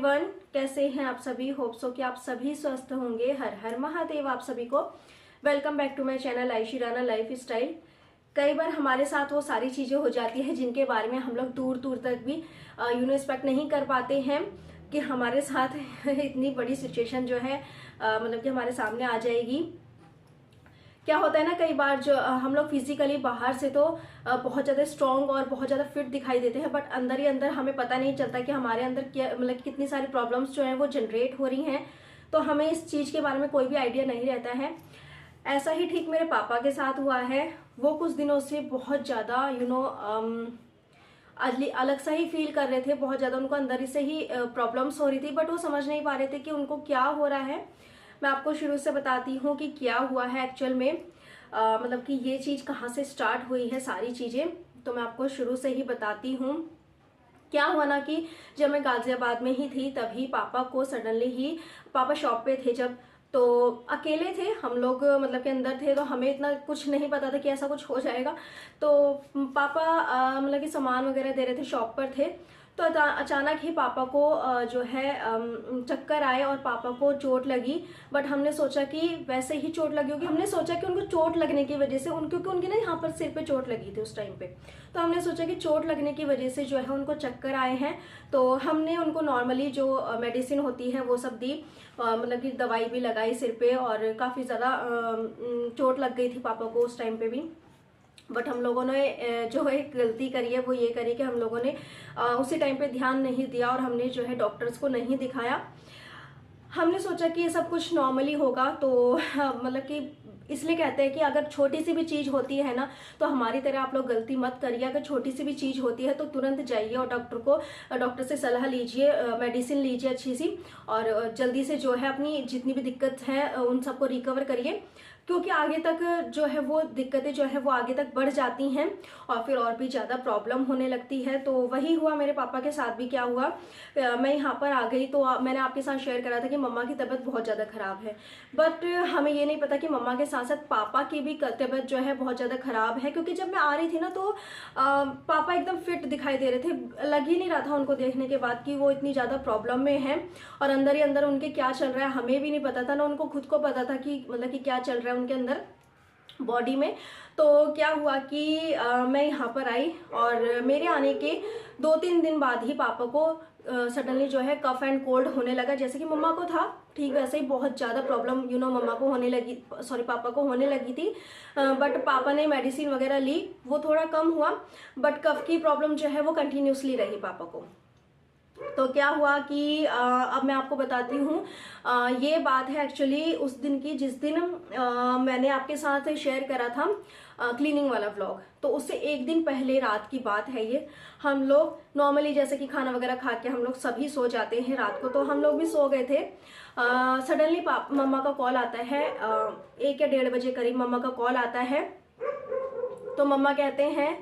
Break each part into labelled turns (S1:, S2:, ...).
S1: Everyone, कैसे हैं आप सभी। होप सो कि आप सभी स्वस्थ होंगे। हर हर महादेव आप सभी को। Welcome back to my channel Aayshi Rana lifestyle. कई बार हमारे साथ वो सारी चीजें हो जाती है जिनके बारे में हम लोग दूर दूर तक भी एक्सपेक्ट नहीं कर पाते हैं कि हमारे साथ इतनी बड़ी सिचुएशन जो है मतलब कि हमारे सामने आ जाएगी। क्या होता है ना, कई बार जो हम लोग फिजिकली बाहर से तो बहुत ज़्यादा स्ट्रॉन्ग और बहुत ज़्यादा फिट दिखाई देते हैं, बट अंदर ही अंदर हमें पता नहीं चलता कि हमारे अंदर क्या मतलब कितनी सारी प्रॉब्लम्स जो हैं वो जनरेट हो रही हैं। तो हमें इस चीज़ के बारे में कोई भी आइडिया नहीं रहता है। ऐसा ही ठीक मेरे पापा के साथ हुआ है। वो कुछ दिनों से बहुत ज़्यादा अलग सा ही फील कर रहे थे। बहुत ज़्यादा उनको अंदर ही से ही प्रॉब्लम्स हो रही थी, बट वो समझ नहीं पा रहे थे कि उनको क्या हो रहा है। मैं आपको शुरू से बताती हूँ कि क्या हुआ है एक्चुअल में। मतलब कि ये चीज़ कहाँ से स्टार्ट हुई है सारी चीज़ें, तो मैं आपको शुरू से ही बताती हूँ। क्या हुआ ना कि जब मैं गाजियाबाद में ही थी तभी पापा को सडनली ही, पापा शॉप पे थे जब, तो अकेले थे हम लोग, मतलब के अंदर थे, तो हमें इतना कुछ नहीं पता था कि ऐसा कुछ हो जाएगा। तो पापा मतलब कि सामान वगैरह दे रहे थे, शॉप पर थे। तो अचानक ही पापा को जो है चक्कर आए और पापा को चोट लगी। बट हमने सोचा कि वैसे ही चोट लगी होगी। हमने सोचा कि उनको चोट लगने की वजह से क्योंकि उनके ना यहाँ पर सिर पे चोट लगी थी उस टाइम पे, तो हमने सोचा कि चोट लगने की वजह से जो है उनको चक्कर आए हैं। तो हमने उनको नॉर्मली जो मेडिसिन होती है वो सब दी, मतलब कि दवाई भी लगाई सिर पे, और काफ़ी ज़्यादा चोट लग गई थी पापा को उस टाइम पे भी। बट हम लोगों ने जो एक गलती करी है वो ये करी कि हम लोगों ने उसी टाइम पे ध्यान नहीं दिया और हमने जो है डॉक्टर्स को नहीं दिखाया। हमने सोचा कि ये सब कुछ नॉर्मली होगा। तो मतलब कि इसलिए कहते हैं कि अगर छोटी सी भी चीज़ होती है ना, तो हमारी तरह आप लोग गलती मत करिए। अगर छोटी सी भी चीज़ होती है तो तुरंत जाइए और डॉक्टर से सलाह लीजिए, मेडिसिन लीजिए अच्छी सी, और जल्दी से जो है अपनी जितनी भी दिक्कत है उन सबको रिकवर करिए, क्योंकि आगे तक जो है वो दिक्कतें जो है वो आगे तक बढ़ जाती हैं और फिर और भी ज़्यादा प्रॉब्लम होने लगती है। तो वही हुआ मेरे पापा के साथ भी। क्या हुआ, मैं यहाँ पर आ गई तो मैंने आपके साथ शेयर करा था कि मम्मा की तबीयत बहुत ज़्यादा ख़राब है। बट हमें ये नहीं पता कि मम्मा के साथ साथ पापा की भी तबीयत जो है बहुत ज़्यादा ख़राब है, क्योंकि जब मैं आ रही थी ना तो पापा एकदम फिट दिखाई दे रहे थे। लग ही नहीं रहा था उनको देखने के बाद कि वो इतनी ज़्यादा प्रॉब्लम में है, और अंदर ही अंदर उनके क्या चल रहा है हमें भी नहीं पता था ना, उनको खुद को पता था कि मतलब कि क्या चल रहा है उनके अंदर बॉडी में। तो क्या हुआ कि मैं यहाँ पर आई और मेरे आने के 2-3 दिन बाद ही पापा को सडनली जो है कफ एंड कोल्ड होने लगा। जैसे कि मम्मा को था ठीक वैसे ही बहुत ज़्यादा प्रॉब्लम मम्मा को होने लगी, सॉरी पापा को होने लगी थी। बट पापा ने मेडिसिन वगैरह ली, वो थोड़ा कम हुआ, बट कफ की प्रॉब्लम जो है वो कंटिन्यूसली रही पापा को। तो क्या हुआ कि अब मैं आपको बताती हूँ। ये बात है एक्चुअली उस दिन की जिस दिन मैंने आपके साथ शेयर करा था क्लीनिंग वाला व्लॉग। तो उससे एक दिन पहले रात की बात है ये। हम लोग नॉर्मली जैसे कि खाना वगैरह खा के हम लोग सभी सो जाते हैं रात को, तो हम लोग भी सो गए थे। सडनली मम्मा का कॉल आता है, 1 या 1:30 बजे करीब मम्मा का कॉल आता है। तो मम्मा कहते हैं,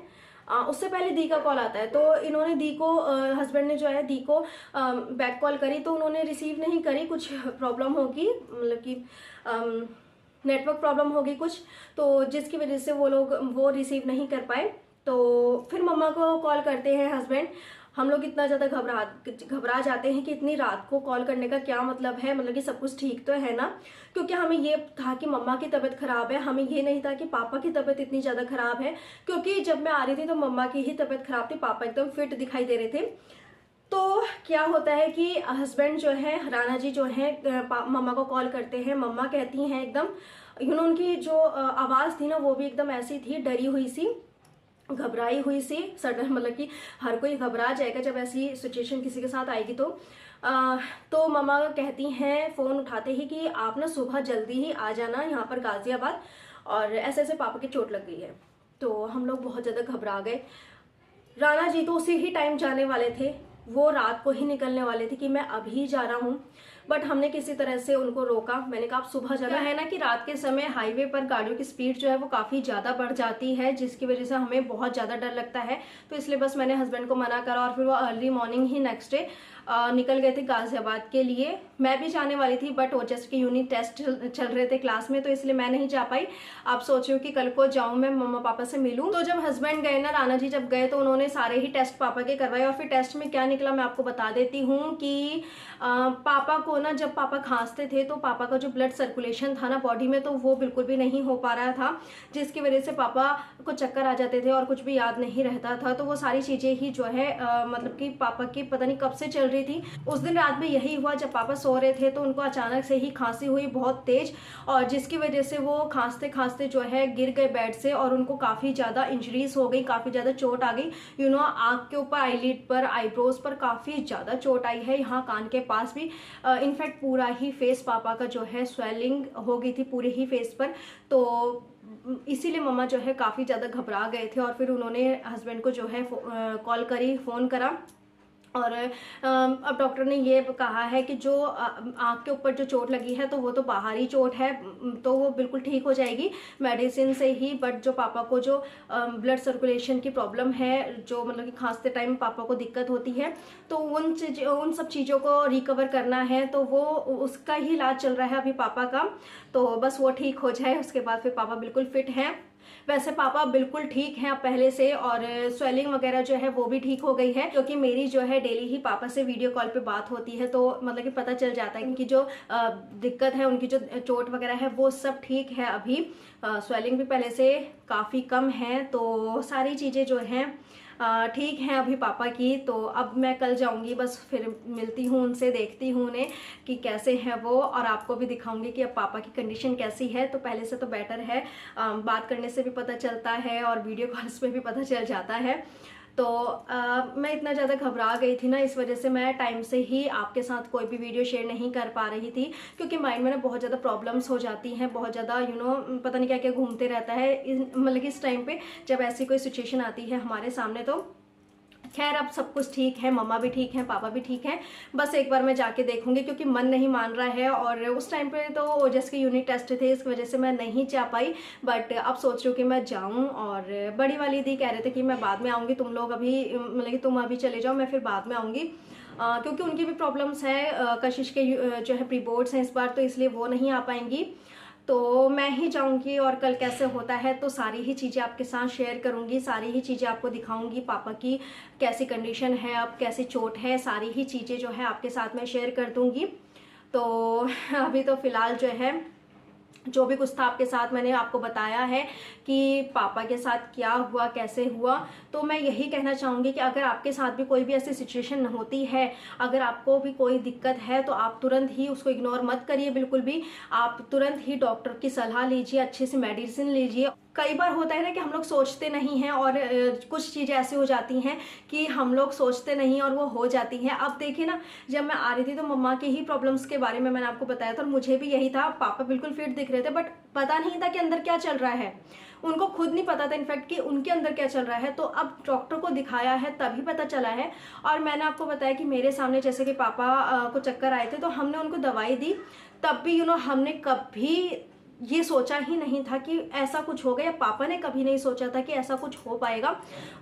S1: उससे पहले दी का कॉल आता है। तो इन्होंने दी को, हस्बैंड ने जो है दी को बैक कॉल करी, तो उन्होंने रिसीव नहीं करी, कुछ प्रॉब्लम होगी, मतलब कि नेटवर्क प्रॉब्लम होगी कुछ, तो जिसकी वजह से वो रिसीव नहीं कर पाए। तो फिर मम्मा को कॉल करते हैं हस्बैंड। हम लोग इतना ज़्यादा घबरा जाते हैं कि इतनी रात को कॉल करने का क्या मतलब है, मतलब कि सब कुछ ठीक तो है ना, क्योंकि हमें ये था कि मम्मा की तबीयत खराब है, हमें ये नहीं था कि पापा की तबीयत इतनी ज़्यादा खराब है। क्योंकि जब मैं आ रही थी तो मम्मा की ही तबीयत खराब थी, पापा एकदम फिट दिखाई दे रहे थे। तो क्या होता है कि हस्बैंड जो है, राना जी जो है, मम्मा को कॉल करते हैं। मम्मा कहती हैं एकदम उनकी जो आवाज़ थी ना वो भी एकदम ऐसी थी, डरी हुई सी, घबराई हुई सी सडन, मतलब कि हर कोई घबरा जाएगा जब ऐसी सिचुएशन किसी के साथ आएगी। तो मम्मा कहती हैं फ़ोन उठाते ही कि आप ना सुबह जल्दी ही आ जाना यहाँ पर गाजियाबाद, और ऐसे ऐसे पापा की चोट लग गई है। तो हम लोग बहुत ज़्यादा घबरा गए। राणा जी तो उसी ही टाइम जाने वाले थे, वो रात को ही निकलने वाले थे कि मैं अभी जा रहा हूँ, बट हमने किसी तरह से उनको रोका। मैंने कहा आप सुबह जाना है ना, कि रात के समय हाईवे पर गाड़ियों की स्पीड जो है वो काफ़ी ज़्यादा बढ़ जाती है, जिसकी वजह से हमें बहुत ज़्यादा डर लगता है। तो इसलिए बस मैंने हस्बैंड को मना करा, और फिर वो अर्ली मॉर्निंग ही नेक्स्ट डे निकल गए थे गाजियाबाद के लिए। मैं भी जाने वाली थी बट ओजस के यूनिट टेस्ट चल रहे थे क्लास में, तो इसलिए मैं नहीं जा पाई। अब सोच रही हूँ कि कल को जाऊँ, मैं मम्मा पापा से मिलूँ। तो जब हस्बैंड गए ना, राना जी जब गए, तो उन्होंने सारे ही टेस्ट पापा के करवाए और फिर टेस्ट में क्या निकला मैं आपको बता देती हूँ कि पापा को ना, जब पापा खांसते थे तो पापा का जो ब्लड सर्कुलेशन था ना बॉडी में, तो वो बिल्कुल भी नहीं हो पा रहा था, जिसकी वजह से पापा को चक्कर आ जाते थे और कुछ भी याद नहीं रहता था। तो वो सारी चीज़ें ही जो है मतलब कि पापा की पता नहीं कब से चल रही थी। उस दिन रात में यही हुआ, जब पापा सो रहे थे तो उनको अचानक से ही खांसी हुई बहुत तेज, और जिसकी वजह से वो खांसते खांसते जो है गिर गए बेड से और उनको काफ़ी ज़्यादा इंजरीज हो गई, काफ़ी ज़्यादा चोट आ गई। आँख के ऊपर, आईलिड पर, आईब्रोज पर काफ़ी ज़्यादा चोट आई है, यहाँ कान के पास भी। इनफैक्ट पूरा ही फेस पापा का जो है स्वेलिंग हो गई थी पूरे ही फेस पर। तो इसीलिए मम्मा जो है काफ़ी ज़्यादा घबरा गए थे और फिर उन्होंने हस्बैंड को जो है कॉल करी, फ़ोन करा। और अब डॉक्टर ने ये कहा है कि जो आँख के ऊपर जो चोट लगी है तो वो तो बाहरी चोट है, तो वो बिल्कुल ठीक हो जाएगी मेडिसिन से ही। बट जो पापा को जो ब्लड सर्कुलेशन की प्रॉब्लम है, जो मतलब कि खांसते टाइम पापा को दिक्कत होती है, तो उन सब चीज़ों को रिकवर करना है, तो वो उसका ही इलाज चल रहा है अभी पापा का। तो बस वो ठीक हो जाए, उसके बाद फिर पापा बिल्कुल फिट हैं। वैसे पापा बिल्कुल ठीक हैं अब पहले से, और स्वेलिंग वगैरह जो है वो भी ठीक हो गई है, क्योंकि मेरी जो है डेली ही पापा से वीडियो कॉल पे बात होती है, तो मतलब कि पता चल जाता है उनकी जो दिक्कत है, उनकी जो चोट वगैरह है वो सब ठीक है अभी। स्वेलिंग भी पहले से काफ़ी कम है, तो सारी चीज़ें जो हैं ठीक हैं अभी पापा की। तो अब मैं कल जाऊंगी, बस फिर मिलती हूँ उनसे, देखती हूँ उन्हें कि कैसे हैं वो, और आपको भी दिखाऊंगी कि अब पापा की कंडीशन कैसी है। तो पहले से तो बेटर है, बात करने से भी पता चलता है और वीडियो कॉल्स में भी पता चल जाता है। तो मैं इतना ज़्यादा घबरा गई थी ना, इस वजह से मैं टाइम से ही आपके साथ कोई भी वीडियो शेयर नहीं कर पा रही थी, क्योंकि माइंड में ना बहुत ज़्यादा प्रॉब्लम्स हो जाती हैं, बहुत ज़्यादा पता नहीं क्या क्या घूमते रहता है मतलब इस टाइम पे जब ऐसी कोई सिचुएशन आती है हमारे सामने। तो खैर अब सब कुछ ठीक है, मम्मा भी ठीक है, पापा भी ठीक हैं। बस एक बार मैं जाके देखूंगी, क्योंकि मन नहीं मान रहा है, और उस टाइम पे तो ओजस के यूनिट टेस्ट थे, इस वजह से मैं नहीं जा पाई। बट अब सोच रही हूँ कि मैं जाऊँ, और बड़ी वाली दी कह रहे थे कि मैं बाद में आऊँगी, तुम लोग अभी मतलब कि तुम अभी चले जाओ, मैं फिर बाद में आऊँगी, क्योंकि उनकी भी प्रॉब्लम्स है, कशिश के जो है प्री बोर्ड्स हैं इस बार, तो इसलिए वो नहीं आ पाएंगी। तो मैं ही जाऊंगी, और कल कैसे होता है तो सारी ही चीज़ें आपके साथ शेयर करूंगी, सारी ही चीज़ें आपको दिखाऊंगी, पापा की कैसी कंडीशन है, अब कैसी चोट है, सारी ही चीज़ें जो है आपके साथ मैं शेयर कर दूंगी। तो अभी तो फ़िलहाल जो है जो भी कुछ था आपके साथ मैंने आपको बताया है कि पापा के साथ क्या हुआ, कैसे हुआ। तो मैं यही कहना चाहूँगी कि अगर आपके साथ भी कोई भी ऐसी सिचुएशन होती है, अगर आपको भी कोई दिक्कत है, तो आप तुरंत ही उसको इग्नोर मत करिए बिल्कुल भी। आप तुरंत ही डॉक्टर की सलाह लीजिए, अच्छे से मेडिसिन लीजिए। कई बार होता है ना कि हम लोग सोचते नहीं हैं, और कुछ चीज़ें ऐसी हो जाती हैं कि हम लोग सोचते नहीं और वो हो जाती हैं। अब देखिए ना, जब मैं आ रही थी तो मम्मा के ही प्रॉब्लम्स के बारे में मैंने आपको बताया था, और मुझे भी यही था, पापा बिल्कुल फिट दिख रहे थे, बट पता नहीं था कि अंदर क्या चल रहा है, उनको खुद नहीं पता था इनफैक्ट कि उनके अंदर क्या चल रहा है। तो अब डॉक्टर को दिखाया है तभी पता चला है। और मैंने आपको बताया कि मेरे सामने जैसे कि पापा को चक्कर आए थे, तो हमने उनको दवाई दी, तब भी हमने कभी ये सोचा ही नहीं था कि ऐसा कुछ होगा, या पापा ने कभी नहीं सोचा था कि ऐसा कुछ हो पाएगा।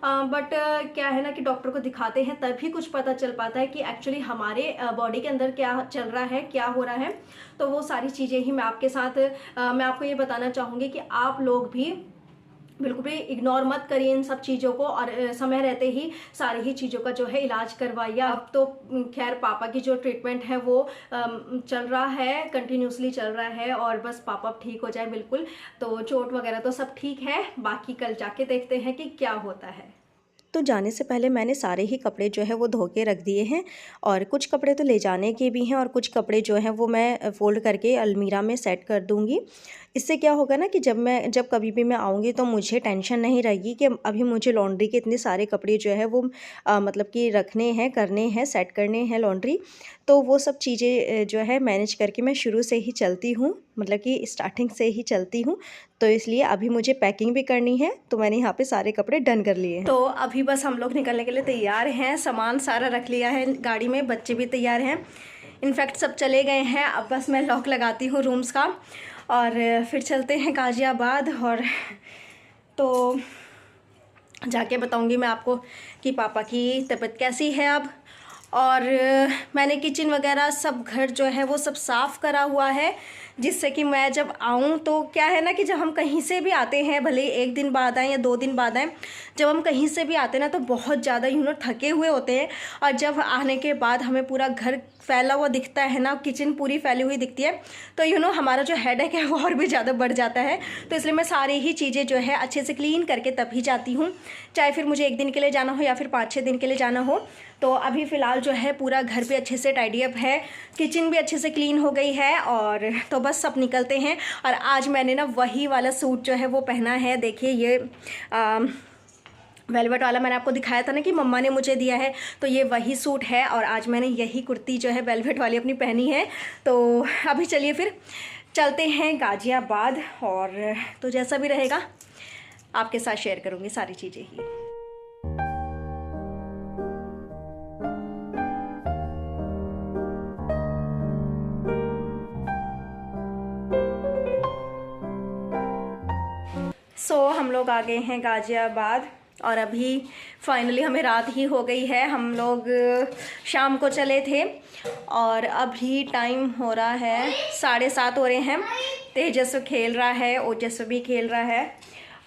S1: बट क्या है ना कि डॉक्टर को दिखाते हैं तभी कुछ पता चल पाता है कि एक्चुअली हमारे बॉडी के अंदर क्या चल रहा है, क्या हो रहा है। तो वो सारी चीज़ें ही मैं आपके साथ मैं आपको ये बताना चाहूँगी कि आप लोग भी बिल्कुल भी इग्नोर मत करिए इन सब चीज़ों को, और समय रहते ही सारी ही चीज़ों का जो है इलाज करवाइए। अब तो खैर पापा की जो ट्रीटमेंट है वो चल रहा है, कंटिन्यूसली चल रहा है, और बस पापा ठीक हो जाए बिल्कुल। तो चोट वगैरह तो सब ठीक है, बाकी कल जाके देखते हैं कि क्या होता है।
S2: तो जाने से पहले मैंने सारे ही कपड़े जो है वो धो के रख दिए हैं, और कुछ कपड़े तो ले जाने के भी हैं, और कुछ कपड़े जो हैं वो मैं फ़ोल्ड करके अलमीरा में सेट कर दूँगी। इससे क्या होगा ना कि जब कभी भी मैं आऊँगी तो मुझे टेंशन नहीं रहेगी कि अभी मुझे लॉन्ड्री के इतने सारे कपड़े जो है वो मतलब कि रखने हैं, करने हैं, सेट करने हैं लॉन्ड्री। तो वो सब चीज़ें जो है मैनेज करके मैं शुरू से ही चलती हूँ, मतलब कि स्टार्टिंग से ही चलती हूँ। तो इसलिए अभी मुझे पैकिंग भी करनी है, तो मैंने यहाँ पे सारे कपड़े डन कर लिए हैं।
S1: तो अभी बस हम लोग निकलने के लिए तैयार हैं, सामान सारा रख लिया है गाड़ी में, बच्चे भी तैयार हैं, इनफैक्ट सब चले गए हैं। अब बस मैं लॉक लगाती हूँ रूम्स का, और फिर चलते हैं गाज़ियाबाद। और तो जाके बताऊंगी मैं आपको कि पापा की तबीयत कैसी है अब, और मैंने किचन वगैरह सब घर जो है वो सब साफ़ करा हुआ है, जिससे कि मैं जब आऊँ तो क्या है ना कि जब हम कहीं से भी आते हैं, भले एक दिन बाद आएँ या 2 दिन बाद आएँ, जब हम कहीं से भी आते हैं ना तो बहुत ज़्यादा थके हुए होते हैं। और जब आने के बाद हमें पूरा घर फैला हुआ दिखता है ना, किचन पूरी फैली हुई दिखती है, तो हमारा जो हेडेक है वो और भी ज़्यादा बढ़ जाता है। तो इसलिए मैं सारी ही चीज़ें जो है अच्छे से क्लीन करके तभी जाती हूँ, चाहे फिर मुझे 1 दिन के लिए जाना हो या फिर 5-6 दिन के लिए जाना हो। तो अभी फ़िलहाल जो है पूरा घर पे अच्छे से टाइडी अप है, किचन भी अच्छे से क्लीन हो गई है, और तो बस सब निकलते हैं। और आज मैंने ना वही वाला सूट जो है वो पहना है। देखिए ये वेलवेट वाला मैंने आपको दिखाया था ना कि मम्मा ने मुझे दिया है, तो ये वही सूट है। और आज मैंने यही कुर्ती जो है वेलवेट वाली अपनी पहनी है। तो अभी चलिए फिर चलते हैं गाज़ियाबाद, और तो जैसा भी रहेगा आपके साथ शेयर करूँगी सारी चीज़ें ही। हम लोग आ गए हैं गाज़ियाबाद, और अभी फाइनली हमें रात ही हो गई है। हम लोग शाम को चले थे और अभी टाइम हो रहा है 7:30 हो रहे हैं। तेजस्व खेल रहा है, ओजस्व भी खेल रहा है,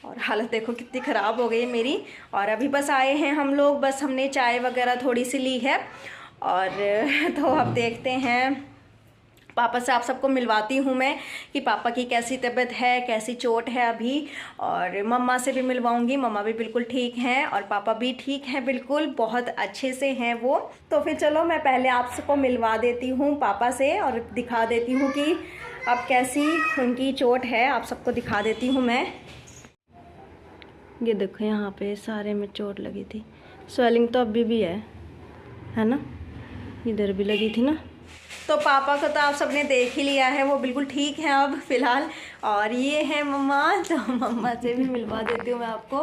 S1: और हालत देखो कितनी ख़राब हो गई मेरी। और अभी बस आए हैं हम लोग, बस हमने चाय वगैरह थोड़ी सी ली है, और तो अब देखते हैं। पापा से आप सबको मिलवाती हूँ मैं कि पापा की कैसी तबीयत है, कैसी चोट है अभी, और मम्मा से भी मिलवाऊँगी। मम्मा भी बिल्कुल ठीक हैं और पापा भी ठीक हैं, बिल्कुल बहुत अच्छे से हैं वो। तो फिर चलो मैं पहले आप सबको मिलवा देती हूँ पापा से, और दिखा देती हूँ कि अब कैसी उनकी चोट है, आप सबको दिखा देती हूँ मैं। ये देखो यहाँ पे सारे में चोट लगी थी, स्वेलिंग तो अभी भी है ना, इधर भी लगी थी ना। तो पापा को तो आप सबने देख ही लिया है, वो बिल्कुल ठीक है अब फ़िलहाल। और ये है मम्मा, तो मम्मा से भी मिलवा देती हूँ मैं आपको।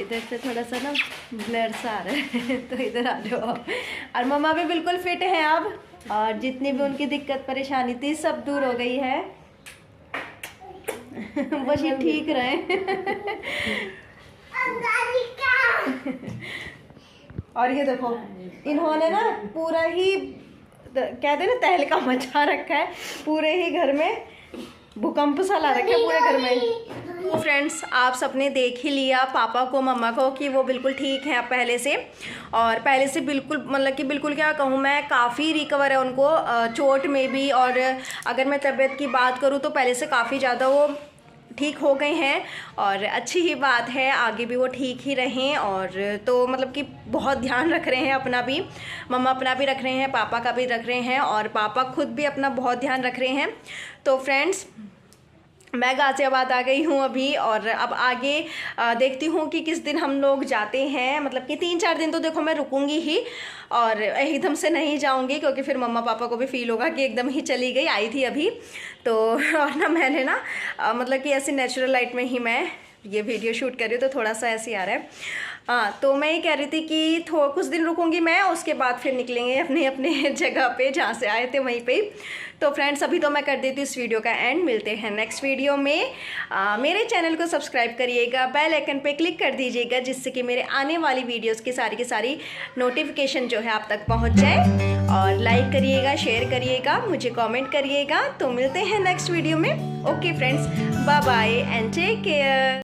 S1: इधर से थोड़ा सा ना ब्लर सा आ रहा है तो इधर आ जाओ। और मम्मा भी बिल्कुल फिट हैं अब, और जितनी भी उनकी दिक्कत परेशानी थी सब दूर हो गई है। बस ये ठीक रहे। और ये देखो इन्होंने ना पूरा ही कहते हैं ना तहलका मचा रखा है, पूरे ही घर में भूकंप सा ला रखा है पूरे घर में। तो फ्रेंड्स आप सबने देख ही लिया पापा को, मम्मा को, कि वो बिल्कुल ठीक है अब पहले से। और पहले से बिल्कुल मतलब कि बिल्कुल क्या कहूँ मैं, काफ़ी रिकवर है उनको चोट में भी। और अगर मैं तबीयत की बात करूँ तो पहले से काफ़ी ज़्यादा वो ठीक हो गए हैं, और अच्छी ही बात है, आगे भी वो ठीक ही रहें। और तो मतलब कि बहुत ध्यान रख रहे हैं अपना भी, मम्मा अपना भी रख रहे हैं, पापा का भी रख रहे हैं, और पापा खुद भी अपना बहुत ध्यान रख रहे हैं। तो फ्रेंड्स मैं गाज़ियाबाद आ गई हूँ अभी, और अब आगे देखती हूँ कि किस दिन हम लोग जाते हैं। मतलब कि 3-4 दिन तो देखो मैं रुकूंगी ही, और एकदम से नहीं जाऊंगी, क्योंकि फिर मम्मा पापा को भी फील होगा कि एकदम ही चली गई, आई थी अभी तो। और ना मैंने ना मतलब कि ऐसी नेचुरल लाइट में ही मैं ये वीडियो शूट कर रही हूँ, तो थोड़ा सा ऐसे आ रहा है। हाँ, तो मैं ये कह रही थी कि कुछ दिन रुकूंगी मैं, उसके बाद फिर निकलेंगे अपने अपने जगह पे जहाँ से आए थे वहीं पे। तो फ्रेंड्स अभी तो मैं कर देती हूँ इस वीडियो का एंड, मिलते हैं नेक्स्ट वीडियो में। मेरे चैनल को सब्सक्राइब करिएगा, बेल आइकन पे क्लिक कर दीजिएगा, जिससे कि मेरे आने वाली वीडियोस की सारी नोटिफिकेशन जो है आप तक पहुँच जाए। और लाइक करिएगा, शेयर करिएगा, मुझे कॉमेंट करिएगा। तो मिलते हैं नेक्स्ट वीडियो में। Okay friends, bye bye and take care.